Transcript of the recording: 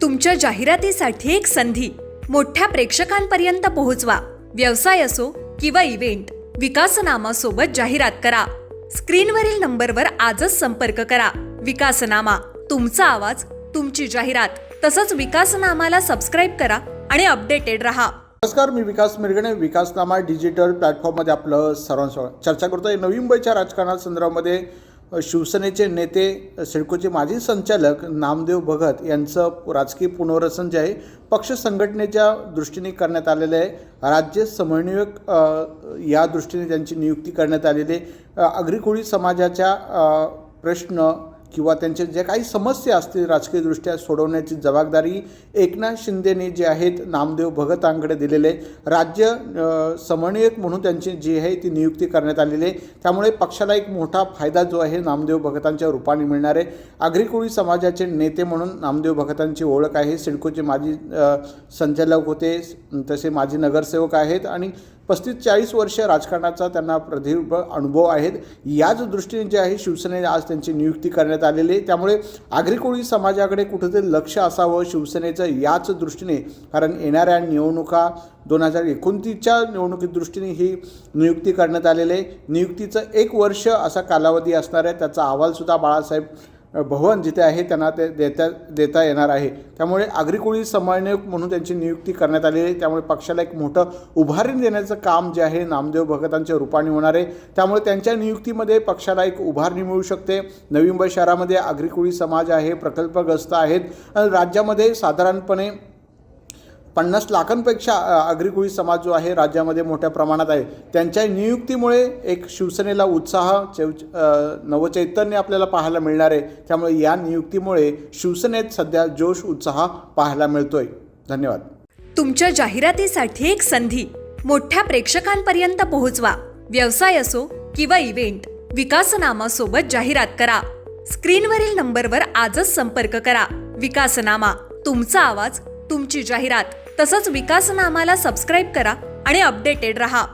तुमच्या जाहिरातीसाठी एक संधी मोठ्या प्रेक्षकांपर्यंत पोहोचवा. व्यवसाय असो किंवा इव्हेंट, विकासनामा सोबत जाहिरात करा. स्क्रीनवरील नंबरवर आजच संपर्क करा. विकासनामा, तुमचा आवाज, तुमची जाहिरात. तसंच विकासनामाला सबस्क्राईब करा आणि अपडेटेड रहा. नमस्कार, मी विकास मिरगणे. विकासनामा डिजिटल प्लॅटफॉर्ममध्ये आपलं सर्वांसोबत चर्चा करतोय. नवी मुंबईच्या राजकारणासंदर्भामध्ये शिवसेनेचे नेते, सिडकोचे माजी संचालक नामदेव भगत यांचं राजकीय पुनर्वसन जे आहे पक्ष संघटनेच्या दृष्टीने करण्यात आलेलं आहे. राज्य समन्वयक या दृष्टीने त्यांची नियुक्ती करण्यात आलेली आहे. आगरी-कोळी समाजाच्या प्रश्न किंवा त्यांचे जे काही समस्या असतील राजकीयदृष्ट्या सोडवण्याची जबाबदारी एकनाथ शिंदेने जे आहेत नामदेव भगतांकडे दिलेले आहे. राज्य समन्वयक म्हणून त्यांची जी आहे ती नियुक्ती करण्यात आलेली आहे. त्यामुळे पक्षाला एक मोठा फायदा जो आहे नामदेव भगतांच्या रूपाने मिळणार आहे. आगरी-कोळी समाजाचे नेते म्हणून नामदेव भगतांची ओळख आहे. सिडकोचे माजी संचालक होते, तसे माजी नगरसेवक आहेत आणि 35-40 वर्ष राजकारणाचा त्यांना प्रदीर्घ अनुभव आहेत. याच दृष्टीने जे आहे शिवसेनेने आज त्यांची नियुक्ती करण्यात आलेली आहे. त्यामुळे आगरी-कोळी समाजाकडे कुठेतरी लक्ष असावं शिवसेनेचं याच दृष्टीने, कारण येणाऱ्या निवडणुका 2029च्या निवडणुकी दृष्टीने ही नियुक्ती करण्यात आलेली आहे. नियुक्तीचं 1 वर्ष असा कालावधी असणार आहे. त्याचा अहवालसुद्धा बाळासाहेब भवन जिथे आहे त्यांना ते देता येणार आहे. त्यामुळे आगरी-कोळी समन्वयक म्हणून त्यांची नियुक्ती करण्यात आलेली आहे. त्यामुळे पक्षाला एक मोठं उभारी देण्याचं काम जे आहे नामदेव भगतांच्या रूपाने होणार आहे. त्यामुळे त्यांच्या नियुक्तीमध्ये पक्षाला एक उभारणी मिळू शकते. नवी मुंबई शहरामध्ये आगरी-कोळी समाज आहे, प्रकल्पग्रस्त आहेत. राज्यामध्ये साधारणपणे 50 लाखांपेक्षा आगरी-कोळी समाज जो आहे राज्यामध्ये मोठ्या प्रमाणात आहे. त्यांच्या नियुक्तीमुळे एक शिवसेनेला उत्साह, नवचैतन्य आपल्याला पाहायला मिळणार आहे. त्यामुळे या नियुक्तीमुळे शिवसेनेत सध्या जोश, उत्साह पाहायला मिळतोय. धन्यवाद. तुमच्या जाहिरातीसाठी एक संधी मोठ्या प्रेक्षकांपर्यंत पोहोचवा. व्यवसाय असो किंवा इव्हेंट, विकासनामा सोबत जाहिरात करा. स्क्रीनवरील नंबरवर आजच संपर्क करा. विकासनामा, तुमचा आवाज, तुमची जाहिरात. तसंच विकासनामाला सबस्क्राईब करा आणि अपडेटेड रहा.